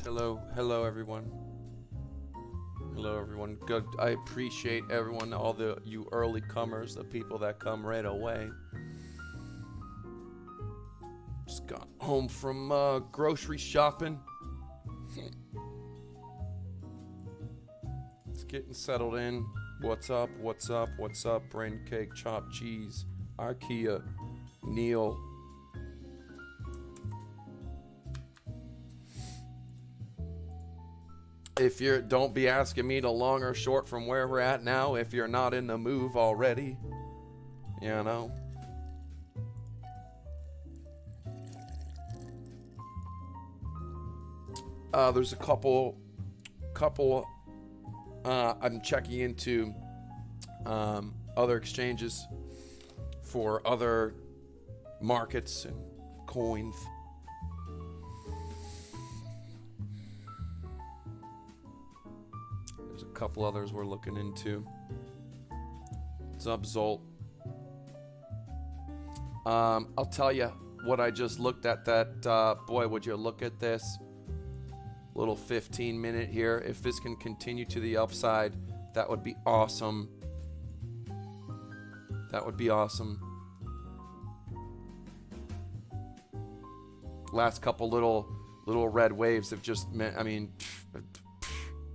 Hello everyone. Hello everyone. Good. I appreciate everyone, all you early comers, the people that come right away. Just got home from grocery shopping. It's getting settled in. What's up? What's up? What's up? Brain cake, chopped cheese, IKEA, Neil. If you're, don't be asking me to long or short from where we're at now if you're not in the move already. You know. There's a couple I'm checking into other exchanges for other markets and coins. There's a couple others we're looking into. What's up, Zolt? I'll tell you what I just looked at. That boy, would you look at this little 15-minute here? If this can continue to the upside, that would be awesome. That would be awesome. Last couple little red waves have just meant, I mean,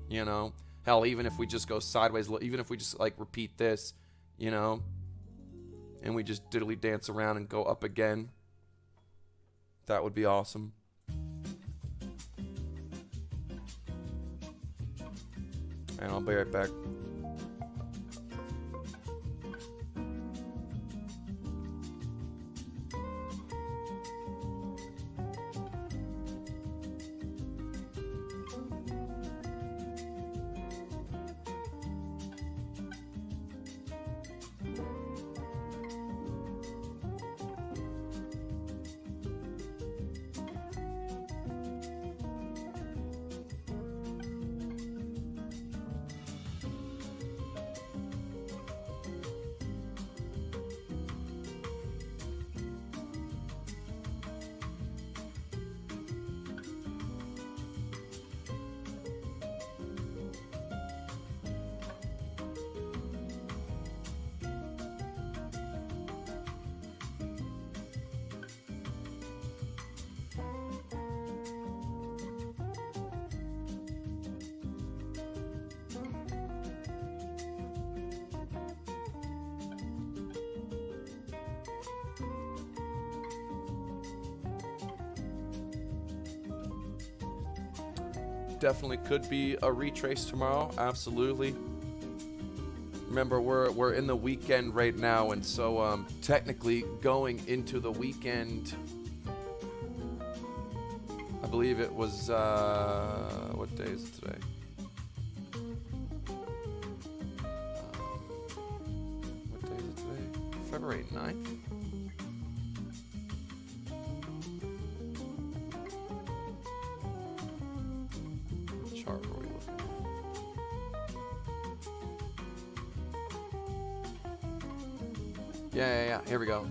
you know, hell, even if we just go sideways, even if we just like repeat this, you know, and we just diddly dance around and go up again, that would be awesome. And I'll be right back. Definitely could be a retrace tomorrow. Absolutely. Remember, we're in the weekend right now, and so technically going into the weekend, I believe it was what day is it today? What day is it today? February 9th? Yeah. Here we go.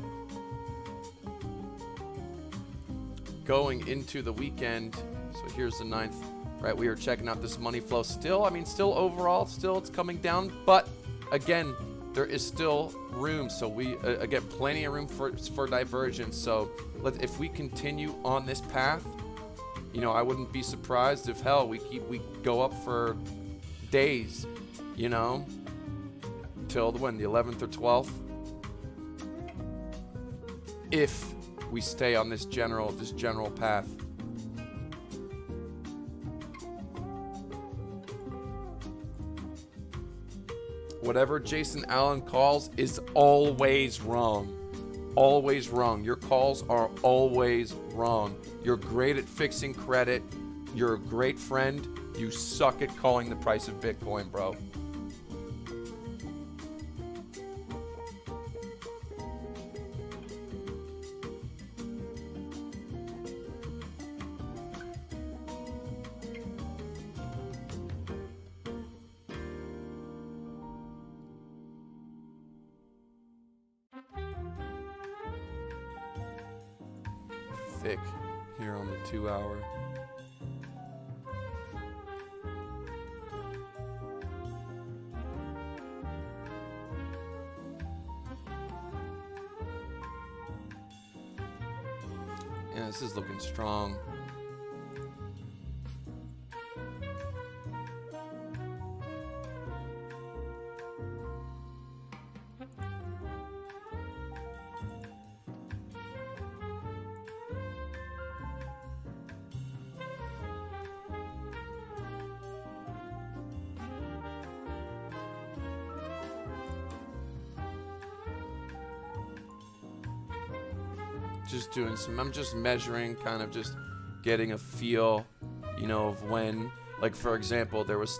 Going into the weekend, so here's the 9th, right? We are checking out this money flow. Still, I mean, still overall, still it's coming down, but again, there is still room. So we again, plenty of room for divergence. So if we continue on this path, you know, I wouldn't be surprised if hell we go up for days, you know, till when, the 11th or 12th. If we stay on this general path. Whatever Jason Allen calls is always wrong. Always wrong. Your calls are always wrong. You're great at fixing credit. You're a great friend. You suck at calling the price of Bitcoin, bro. Thick here on the 2 hour. Yeah, this is looking strong. Just doing some, I'm just measuring, kind of just getting a feel, you know, of when, like for example, there was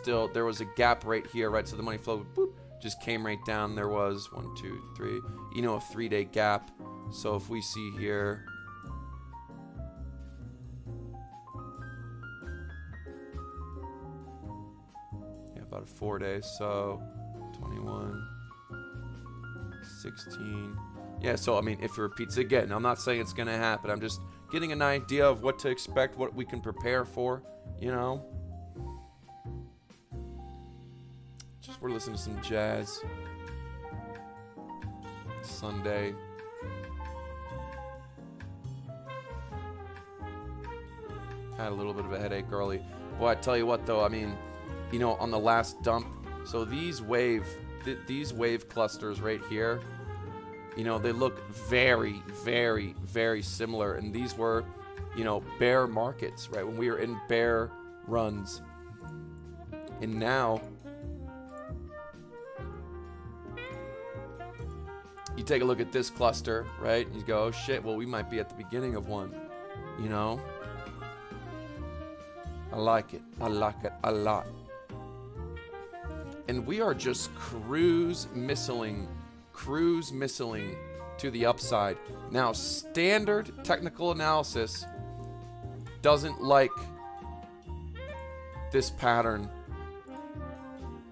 a gap right here, right? So the money flow, boop, just came right down. There was 1, 2, 3, you know, a 3-day gap. So if we see here, yeah, about 4 days. So 21, 16. Yeah, so I mean, if it repeats again, I'm not saying it's going to happen. I'm just getting an idea of what to expect, what we can prepare for, you know. Just we're listening to some jazz. Sunday. Had a little bit of a headache early. Boy, I tell you what though, I mean, you know, on the last dump, so these wave clusters right here, you know, they look very, very, very similar. And these were, you know, bear markets, right? When we were in bear runs. And now, you take a look at this cluster, right? You go, oh shit, well, we might be at the beginning of one, you know? I like it. I like it a lot. And we are just cruise missiling to the upside. Now, standard technical analysis doesn't like this pattern.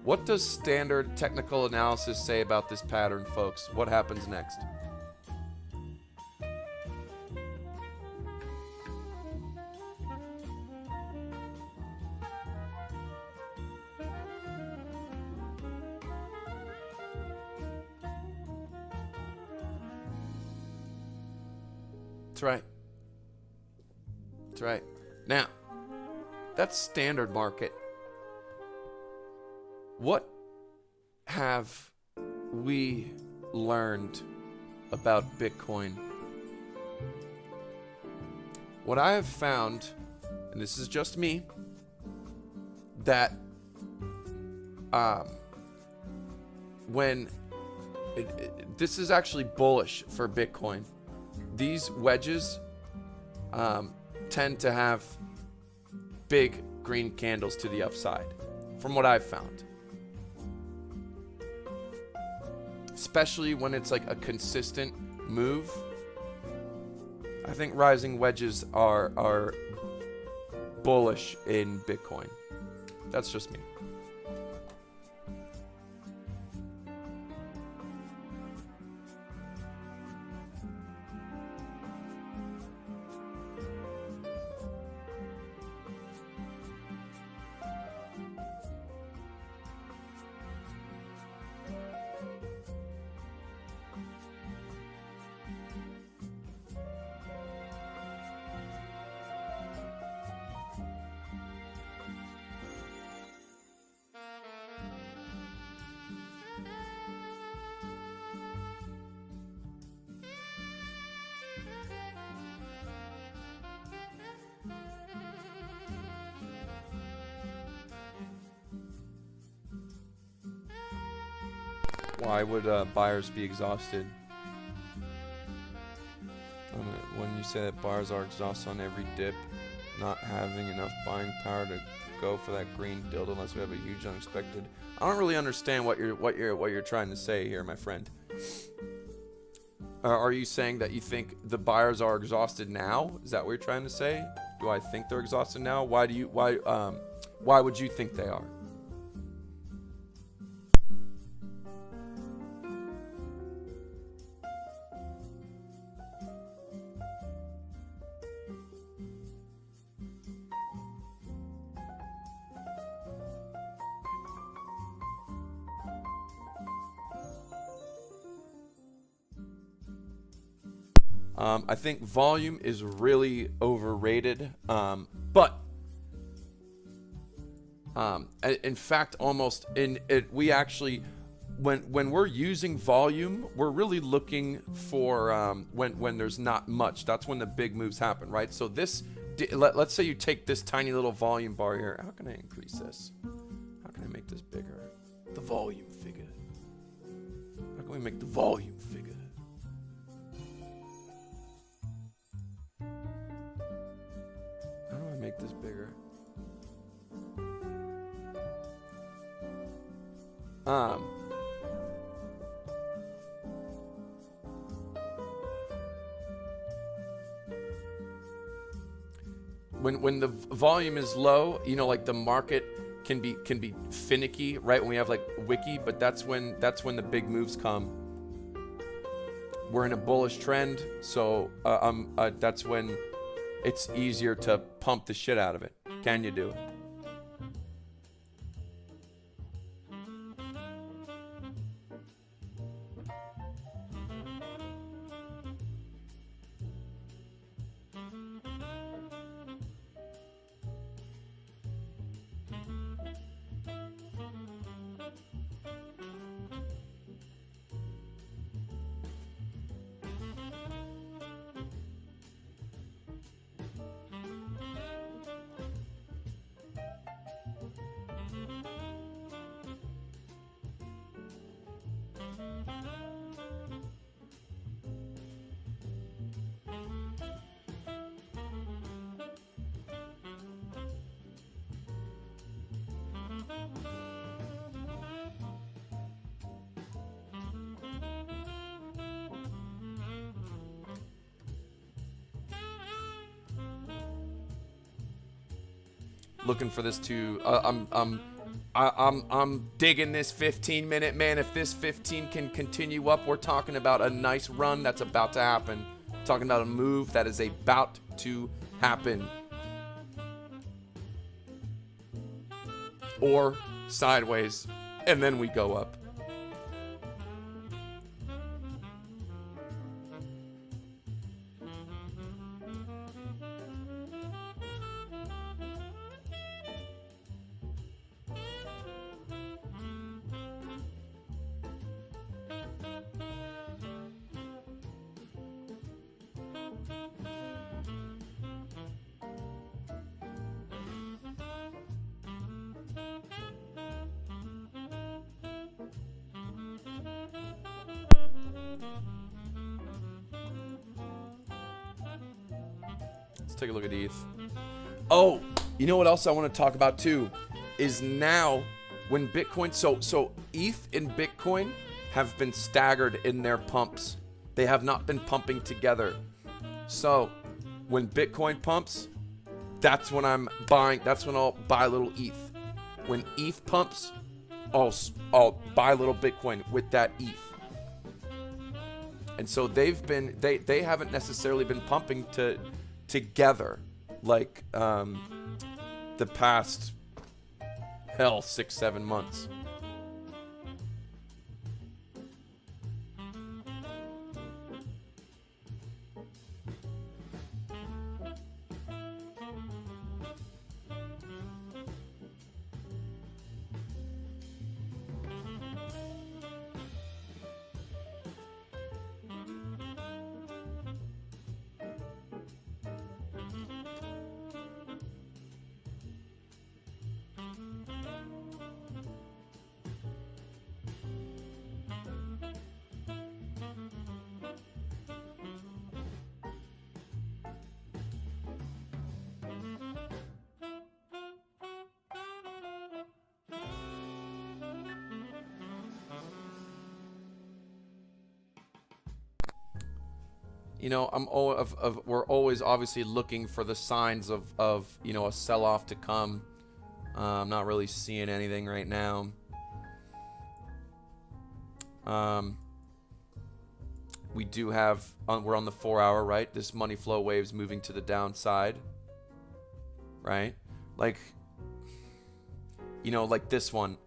What does standard technical analysis say about this pattern, folks? What happens next? That's right. That's right. Now, that's standard market. What have we learned about Bitcoin? What I have found, and this is just me, that this is actually bullish for Bitcoin. These wedges tend to have big green candles to the upside, from what I've found. Especially when it's like a consistent move. I think rising wedges are bullish in Bitcoin. That's just me. Why would buyers be exhausted? When you say that buyers are exhausted on every dip, not having enough buying power to go for that green dildo unless we have a huge unexpected. I don't really understand what you're trying to say here, my friend. Are you saying that you think the buyers are exhausted now? Is that what you're trying to say? Do I think they're exhausted now? Why would you think they are? I think volume is really overrated, but in fact, almost we actually, when we're using volume, we're really looking for when there's not much. That's when the big moves happen, right? So this, let's say you take this tiny little volume bar here. How can I increase this? How can I make this bigger? The volume figure. How can we make the volume figure? How do I make this bigger? When the volume is low, you know, like the market can be finicky, right? When we have like wiki, but that's when the big moves come. We're in a bullish trend, so that's when it's easier to pump the shit out of it. Can you do it? Looking for this to I'm digging this 15-minute, man. If this 15 can continue up, we're talking about a nice run that's about to happen. Talking about a move that is about to happen. Or sideways, and then we go up. Let's take a look at ETH. Oh, you know what else I want to talk about too is now when Bitcoin, so ETH and Bitcoin have been staggered in their pumps. They have not been pumping together. So when Bitcoin pumps, that's when I'm buying, that's when I'll buy a little ETH. When ETH pumps, I'll buy a little Bitcoin with that ETH. And so they haven't necessarily been pumping together like the past 6-7 months. You know, we're always obviously looking for the signs of you know, a sell-off to come. I'm not really seeing anything right now. We do have, we're on the 4-hour, right? This money flow wave's moving to the downside, right? Like, you know, like this one,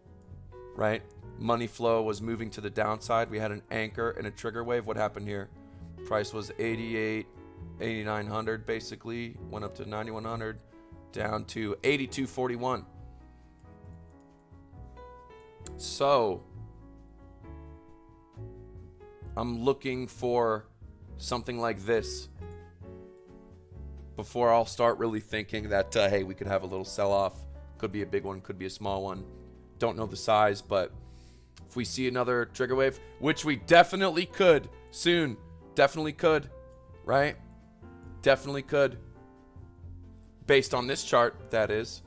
right? Money flow was moving to the downside. We had an anchor and a trigger wave. What happened here? Price was 8,900 basically. Went up to 9,100, down to 8,241. So I'm looking for something like this before I'll start really thinking that, hey, we could have a little sell-off. Could be a big one, could be a small one. Don't know the size, but if we see another trigger wave, which we definitely could soon, definitely could, right? Definitely could. Based on this chart, that is.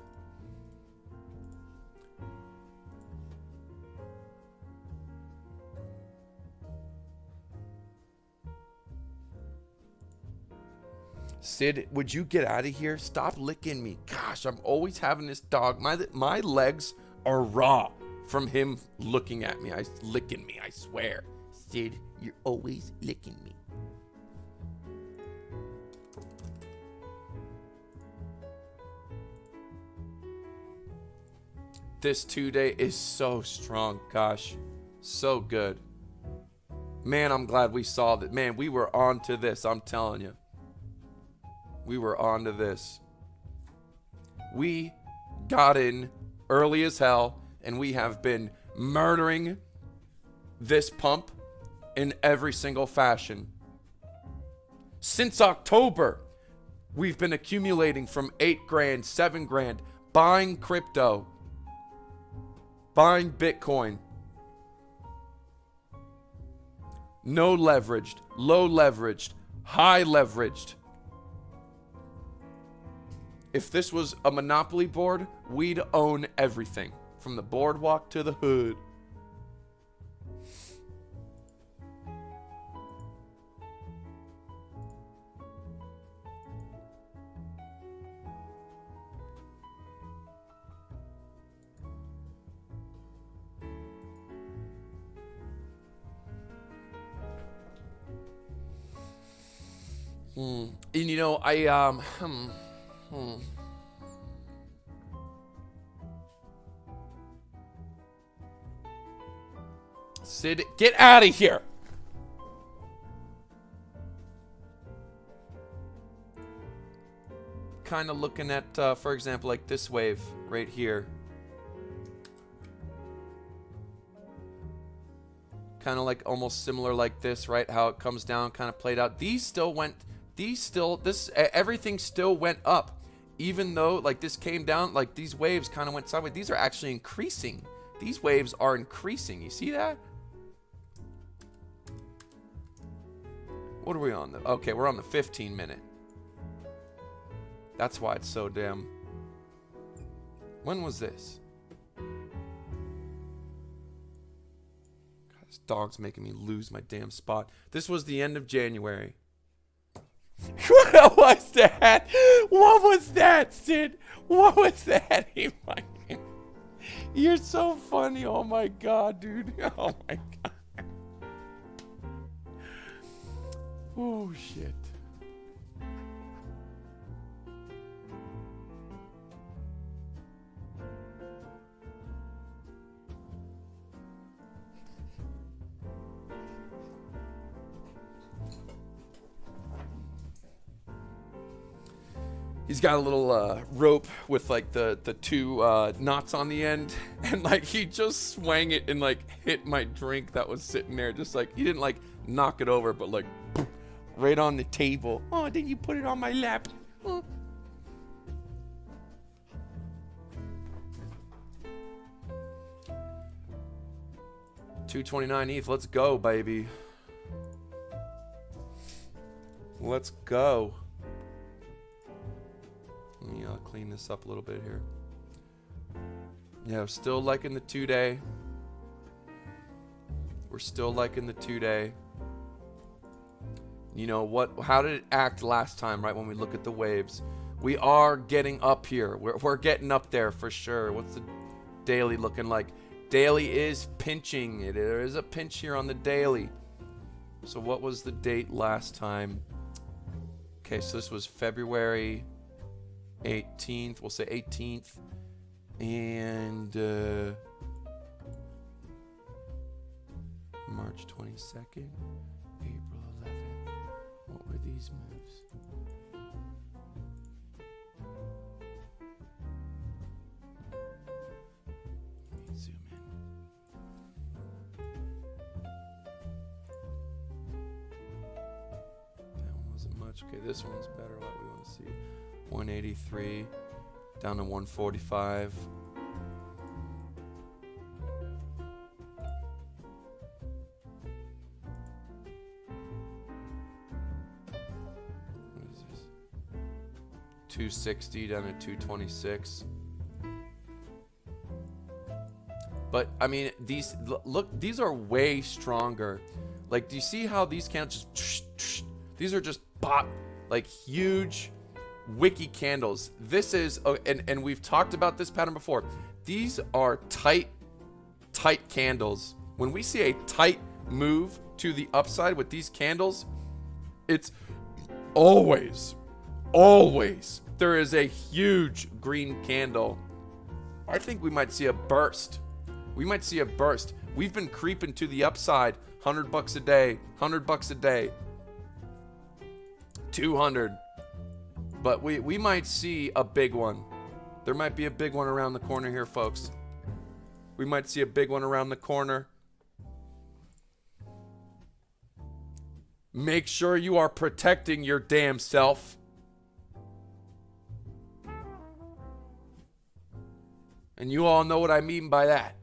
Sid, would you get out of here? Stop licking me. Gosh, I'm always having this dog. My legs are raw from him looking at me. Licking me, I swear. Sid, you're always licking me. This 2-day is so strong. Gosh, so good. Man, I'm glad we saw that. Man, we were on to this, I'm telling you. We were on to this. We got in early as hell, and we have been murdering this pump in every single fashion. Since October, we've been accumulating from 8 grand, 7 grand, buying crypto, buying Bitcoin. No leveraged, low leveraged, high leveraged. If this was a Monopoly board, we'd own everything, from the boardwalk to the hood. And you know, Sid, get out of here. Kind of looking at, for example, like this wave right here. Kind of like almost similar like this, right? How it comes down, kind of played out. Everything still went up. Even though, like, this came down, like, these waves kind of went sideways. These are actually increasing. These waves are increasing. You see that? What are we on? Okay, we're on the 15-minute. That's why it's so damn... When was this? God, this dog's making me lose my damn spot. This was the end of January. What was that? What was that, Sid? What was that? You're so funny. Oh my god, dude. Oh my god. Oh shit. He's got a little rope with like the two knots on the end, and like he just swang it and like hit my drink that was sitting there. Just like he didn't like knock it over, but like right on the table. Oh, then you put it on my lap. Oh. $229 ETH. Let's go, baby. Let's go. Let me clean this up a little bit here. Yeah, still liking the 2-day. We're still liking the 2-day. You know what? How did it act last time, right? When we look at the waves, we are getting up here. We're getting up there for sure. What's the daily looking like? Daily is pinching. There is a pinch here on the daily. So what was the date last time? Okay, so this was February 18th. We'll say 18th. And March 22nd. April 11th. are these moves? Let me zoom in. That one wasn't much. Okay, this one's better. What we want to see. 183 down to 145. What is this? 260 down to 226. But I mean, these look, these are way stronger. Like, do you see how these candles just these are just pop, like huge wiki candles. This is and we've talked about this pattern before. These are tight candles. When we see a tight move to the upside with these candles, it's always there is a huge green candle. I think we might see a burst. We might see a burst. We've been creeping to the upside. $100 a day, $100 a day, 200. But we might see a big one. There might be a big one around the corner here, folks. We might see a big one around the corner. Make sure you are protecting your damn self. And you all know what I mean by that.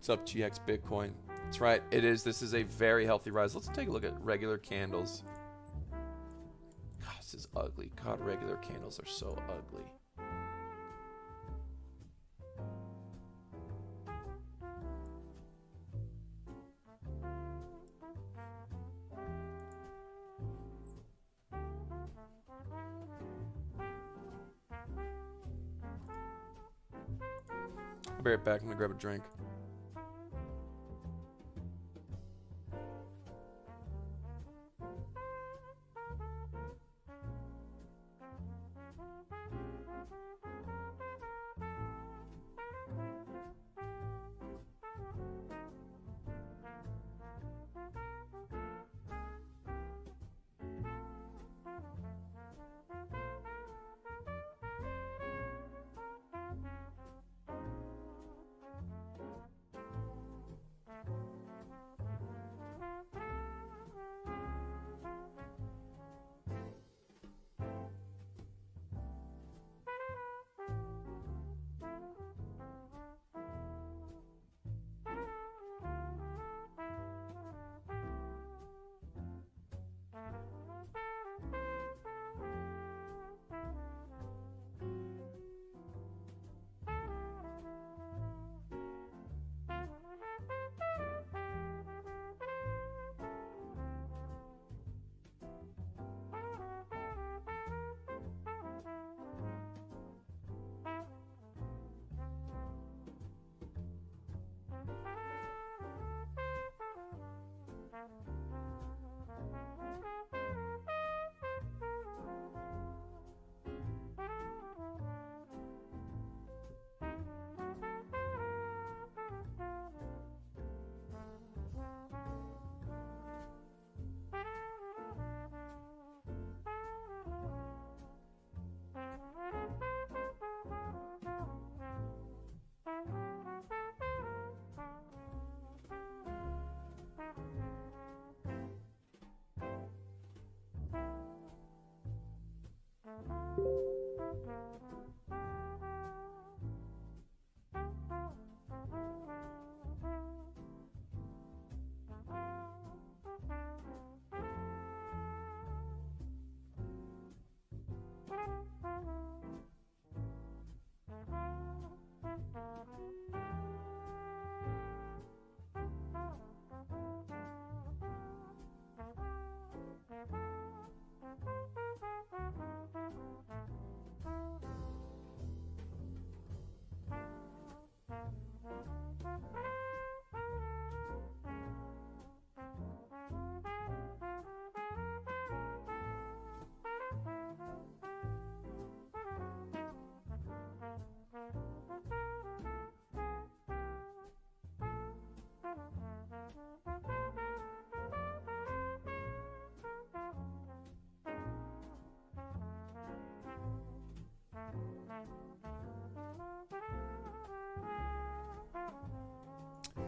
What's up, GX Bitcoin? That's right, it is. This is a very healthy rise. Let's take a look at regular candles. God, this is ugly. God, regular candles are so ugly. I'll be right back. I'm gonna grab a drink.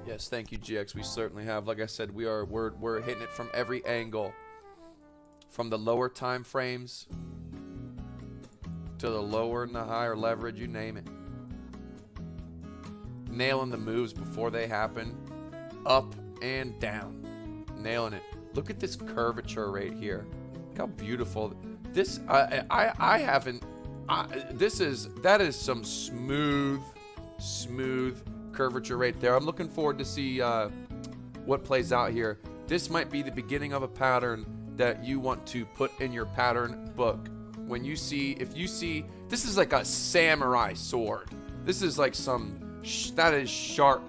Yes, thank you, GX. We certainly have. Like I said, we're hitting it from every angle, from the lower time frames to the lower and the higher leverage, you name it. Nailing the moves before they happen, up and down, nailing it. Look at this curvature right here. Look how beautiful this. I haven't. That is some smooth curvature right there. I'm looking forward to see what plays out here. This might be the beginning of a pattern that you want to put in your pattern book. When you see, if you see, this is like a samurai sword. This is like some, that is sharp.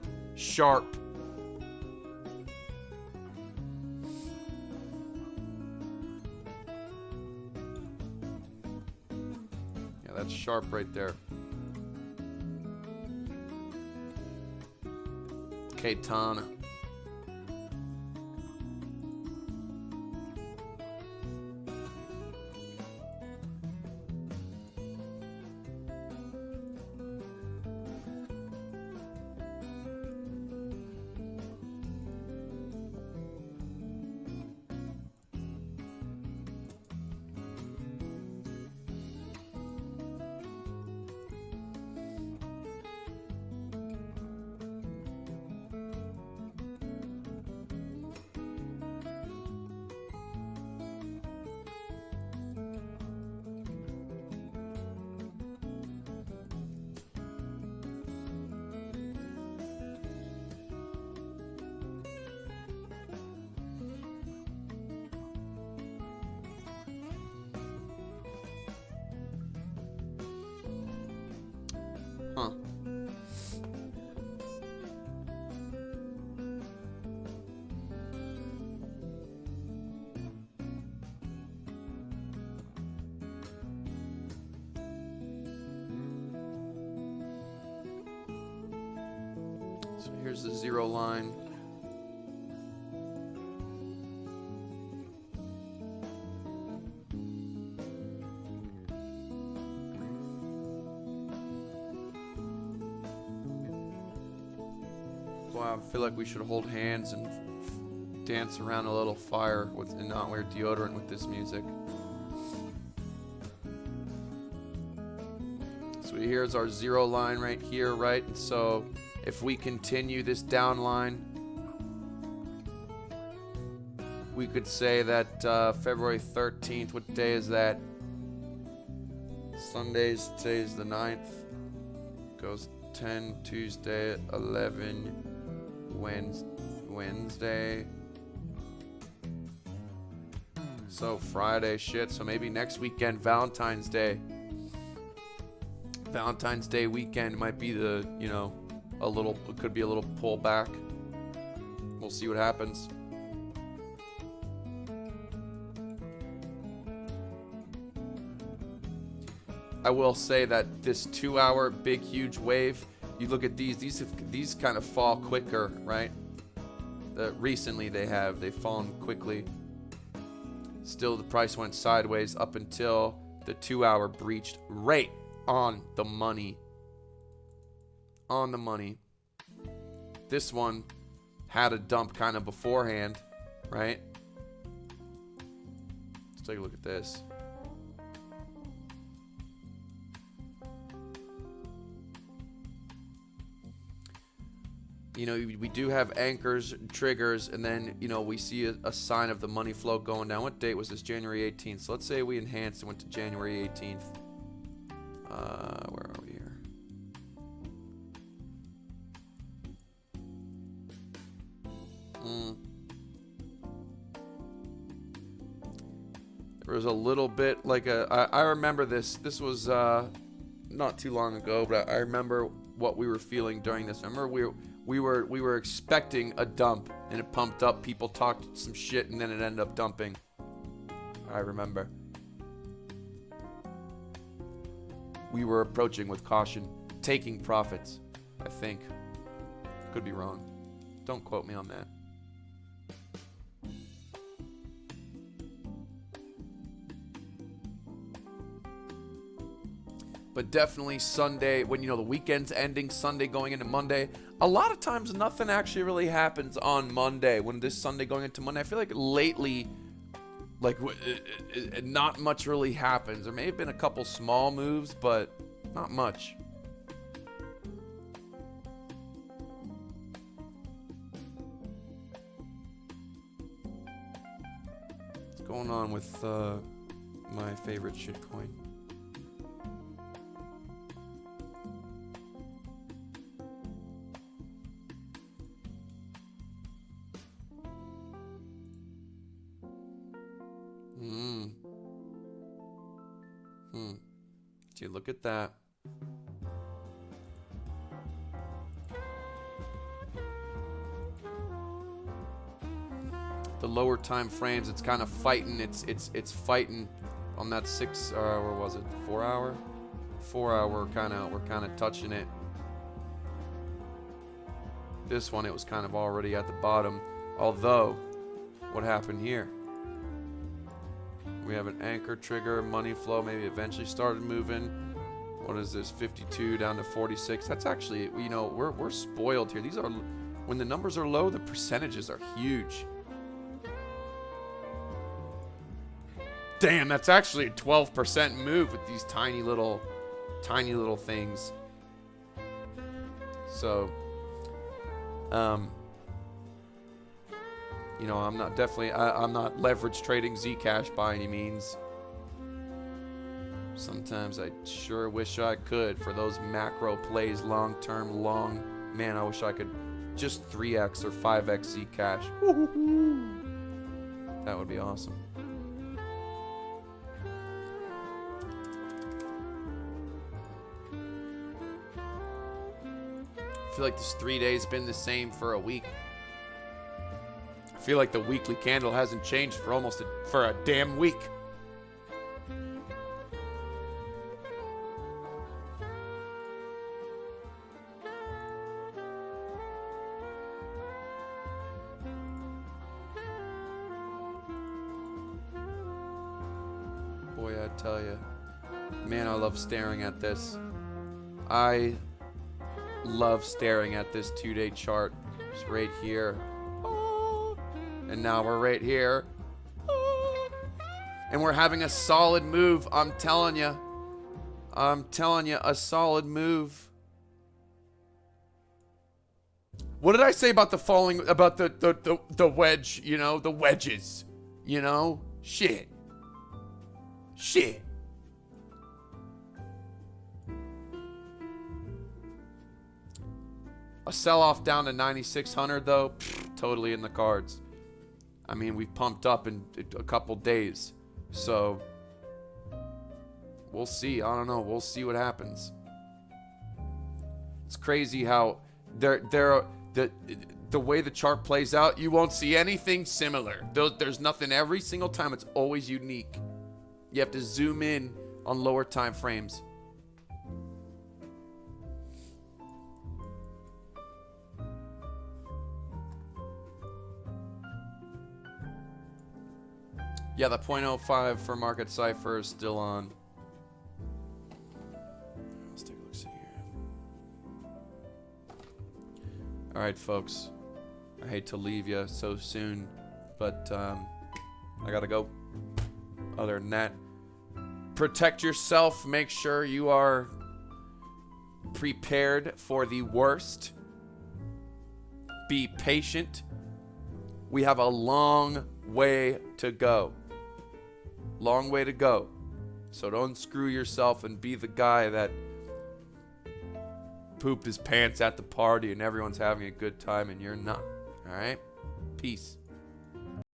Yeah, that's sharp right there. Katana. Huh. So here's the zero line. Wow, I feel like we should hold hands and dance around a little fire with, and not wear deodorant with this music. So here's our zero line right here, right? And so if we continue this down line, we could say that February 13th, what day is that? Sundays, today's the 9th. Goes 10, Tuesday, 11, Wednesday. So Friday, shit. So maybe next weekend, Valentine's Day. Valentine's Day weekend might be the, you know, it could be a little pullback. We'll see what happens. I will say that this 2-hour big huge wave, you look at these kind of fall quicker, right? Recently they've fallen quickly. Still the price went sideways up until the 2-hour breached right on the money. On the money. This one had a dump kind of beforehand, right? Let's take a look at this. You know, we do have anchors, triggers, and then, you know, we see a sign of the money flow going down. What date was this? January 18th. So let's say we enhanced and went to January 18th. Where are we here? There was a little bit like I remember this. This was not too long ago, but I remember what we were feeling during this. I remember we were expecting a dump, and it pumped up. People talked some shit, and then it ended up dumping. I remember. We were approaching with caution, taking profits, I think. Could be wrong. Don't quote me on that. But definitely Sunday, when, you know, the weekend's ending, Sunday going into Monday. A lot of times nothing actually really happens on Monday. When this Sunday going into Monday, I feel like lately, like, not much really happens. There may have been a couple small moves, but not much. What's going on with my favorite shitcoin? Gee, look at that. The lower time frames, it's kind of fighting. It's fighting on that 6 where was it? 4 hour? 4 hour we're kind of touching it. This one, it was kind of already at the bottom. Although, what happened here? We have an anchor trigger, money flow, maybe eventually started moving. What is this? 52 down to 46. That's actually, you know, we're spoiled here. These are, when the numbers are low, the percentages are huge. Damn, that's actually a 12% move with these tiny little things. So, you know, I'm not leverage trading Zcash by any means. Sometimes I sure wish I could for those macro plays, long-term, man, I wish I could just 3x or 5x Zcash. That would be awesome. I feel like this 3 days been the same for a week. I feel like the weekly candle hasn't changed for a damn week. Boy, I tell you, man, I love staring at this. I love staring at this 2-day chart. Just right here. And now we're right here. And we're having a solid move. I'm telling you, a solid move. What did I say about the falling, about the wedge, you know, the wedges, you know? Shit. A sell-off down to 9,600 though, totally in the cards. I mean, we've pumped up in a couple days, so we'll see. I don't know. We'll see what happens. It's crazy how the way the chart plays out, you won't see anything similar. There's nothing every single time. It's always unique. You have to zoom in on lower time frames. Yeah, the 0.05 for market Cipher is still on. Let's take a look, see here. All right, folks. I hate to leave you so soon, but I gotta go. Other than that, protect yourself. Make sure you are prepared for the worst. Be patient. We have a long way to go. Long way to go. So don't screw yourself and be the guy that pooped his pants at the party and everyone's having a good time and you're not. All right? Peace.